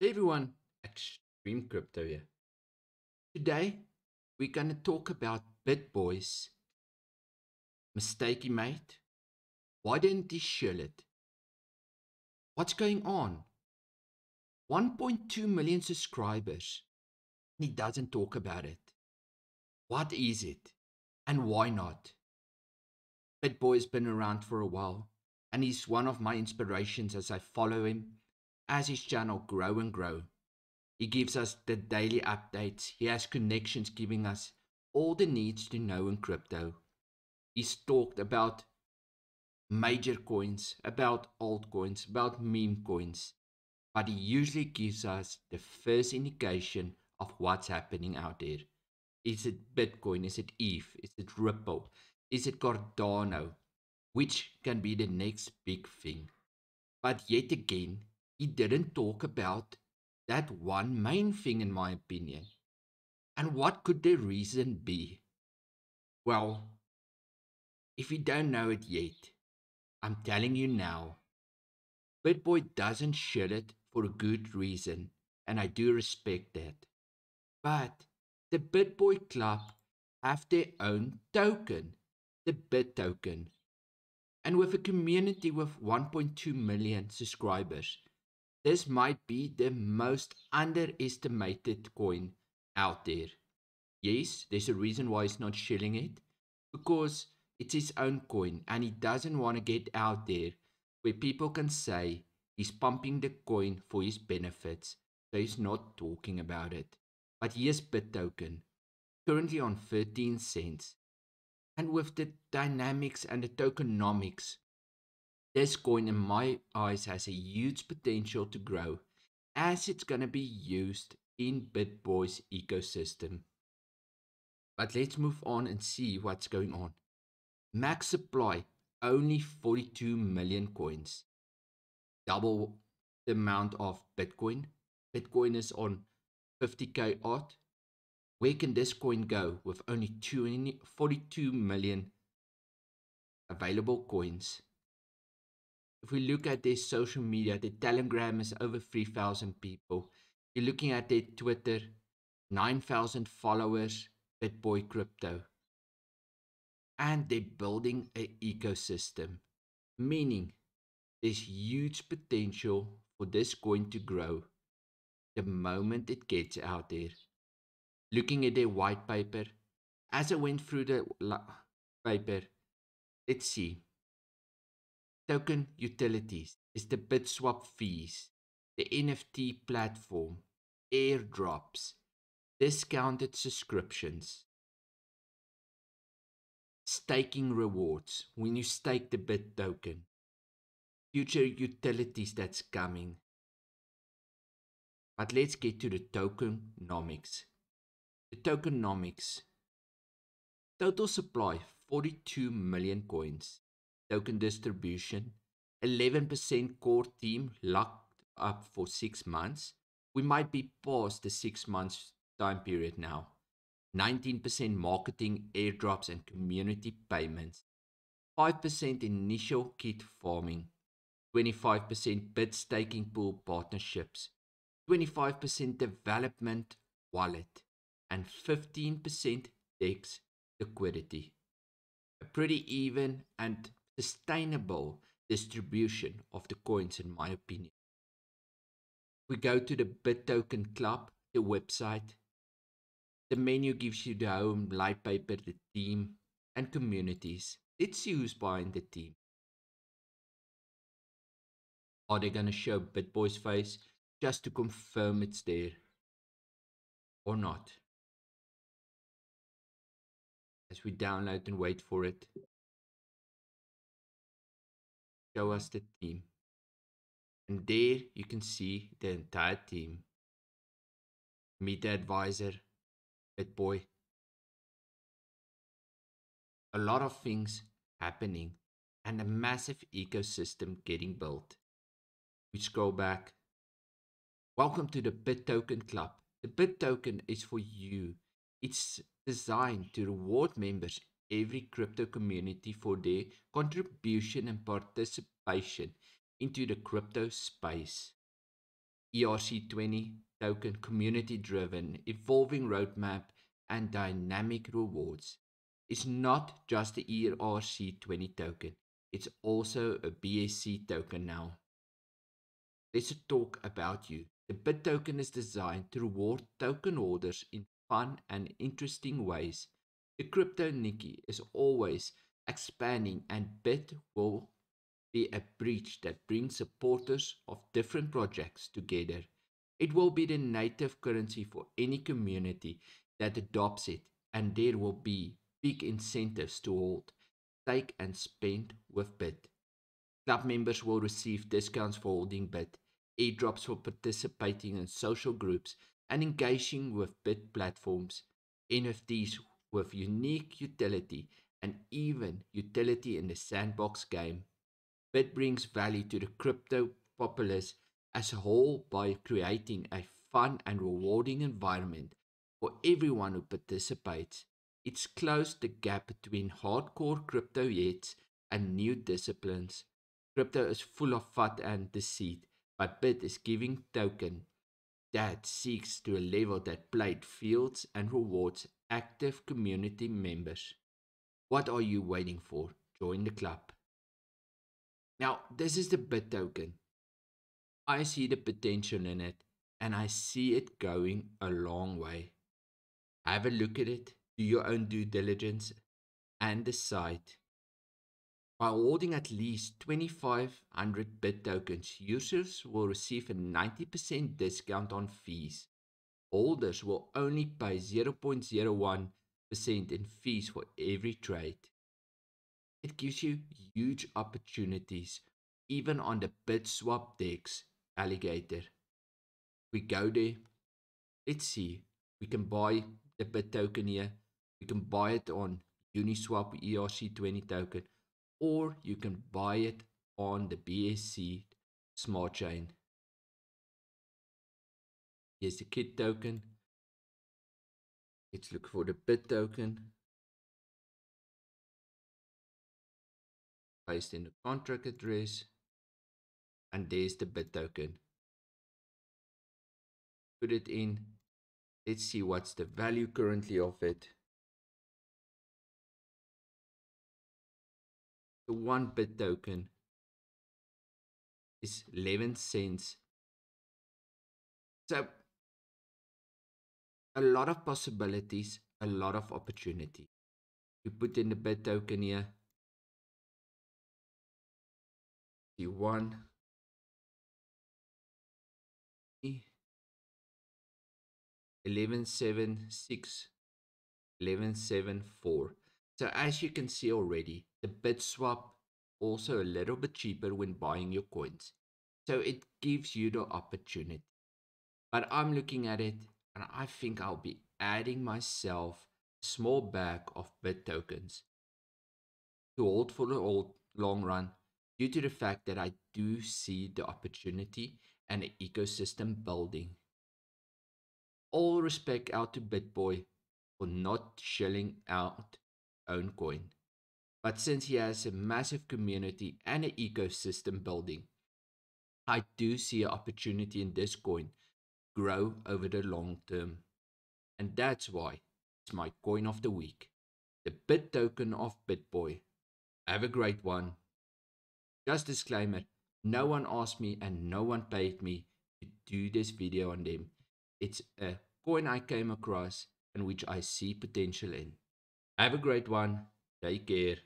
Hey everyone, Extreme Crypto here. Today, we're going to talk about BitBoy's mistake he made. Why didn't he shill it? What's going on? 1.2 million subscribers. And he doesn't talk about it. What is it? And why not? BitBoy's been around for a while, and he's one of my inspirations as I follow him as his channel grow and grow. He gives us the daily updates. He has connections giving us all the needs to know in crypto. He's talked about major coins, about altcoins, about meme coins, but he usually gives us the first indication of what's happening out there. Is it Bitcoin? Is it ETH? Is it Ripple? Is it Cardano? Which can be the next big thing? But yet again, he didn't talk about that one main thing, in my opinion. And what could the reason be? Well, if you don't know it yet, I'm telling you now. BitBoy doesn't share it for a good reason, and I do respect that. But the BitBoy Club have their own token, the Bit token. And with a community with 1.2 million subscribers, this might be the most underestimated coin out there. Yes, there's a reason why he's not shilling it, because it's his own coin and he doesn't want to get out there where people can say he's pumping the coin for his benefits, so he's not talking about it. But here's BitToken, currently on 13 cents. And with the dynamics and the tokenomics, this coin, in my eyes, has a huge potential to grow as it's going to be used in BitBoy's ecosystem. But let's move on and see what's going on. Max supply, only 42 million coins, double the amount of Bitcoin. Bitcoin is on 50k odd. Where can this coin go with only 42 million available coins? If we look at their social media, the Telegram is over 3,000 people. You're looking at their Twitter, 9,000 followers, BitBoy Crypto. And they're building an ecosystem, meaning there's huge potential for this coin to grow the moment it gets out there. Looking at their white paper, as I went through the paper, let's see. Token utilities is the BitSwap fees, the NFT platform, airdrops, discounted subscriptions, staking rewards when you stake the Bit token, future utilities that's coming. But let's get to the tokenomics. The tokenomics. Total supply 42 million coins. Token distribution 11% core team locked up for 6 months. We might be past the 6 months time period now. 19% marketing, airdrops, and community payments. 5% initial kit farming. 25% bid staking pool partnerships. 25% development wallet. And 15% DEX liquidity. A pretty even and sustainable distribution of the coins, in my opinion. We go to the BitToken Club, the website. The menu gives you the home, light paper, the team, and communities. Let's see who's behind the team. Are they going to show BitBoy's face just to confirm it's there or not? As we download and wait for it, show us the team. And there you can see the entire team. Meet the advisor, BitBoy. A lot of things happening and a massive ecosystem getting built. We scroll back. Welcome to the BitToken Club. The BitToken is for you. It's designed to reward members every crypto community for their contribution and participation into the crypto space. ERC20 token, community driven, evolving roadmap, and dynamic rewards. It's not just the ERC20 token, it's also a BSC token now. Let's talk about you. The BIT token is designed to reward token holders in fun and interesting ways. The crypto Nikki is always expanding, and BIT will be a bridge that brings supporters of different projects together. It will be the native currency for any community that adopts it, and there will be big incentives to hold, take, and spend with BIT. Club members will receive discounts for holding BIT, airdrops for participating in social groups and engaging with BIT platforms, NFTs with unique utility, and even utility in the sandbox game. BIT brings value to the crypto populace as a whole by creating a fun and rewarding environment for everyone who participates. It's closed the gap between hardcore crypto heads and new disciplines. Crypto is full of fun and deceit, but BIT is giving token that seeks to a level that played fields and rewards active community members. What are you waiting for? Join the club. Now, this is the BIT token. I see the potential in it, and I see it going a long way. Have a look at it, do your own due diligence, and decide. By holding at least 2,500 BIT tokens, users will receive a 90% discount on fees. Holders will only pay 0.01% in fees for every trade. It gives you huge opportunities, even on the BitSwap DEX alligator. We go there, let's see. We can buy the BIT token here. We can buy it on Uniswap ERC20 token, or you can buy it on the BSC Smart Chain. Here's the KIT token. Let's look for the BIT token. Paste in the contract address, and there's the BIT token. Put it in. Let's see what's the value currently of it. The 1 BIT token is 11 cents. So a lot of possibilities, a lot of opportunity. We put in the BIT token here. C1, 1176, 1174. So as you can see already, the BitSwap also a little bit cheaper when buying your coins. So it gives you the opportunity. But I'm looking at it and I think I'll be adding myself a small bag of BIT tokens to hold for the long run due to the fact that I do see the opportunity and the ecosystem building. All respect out to BitBoy for not shelling out own coin. But since he has a massive community and an ecosystem building, I do see an opportunity in this coin grow over the long term. And that's why it's my coin of the week. The BIT token of BitBoy. Have a great one. Just disclaimer, no one asked me and no one paid me to do this video on them. It's a coin I came across and which I see potential in. Have a great one. Take care.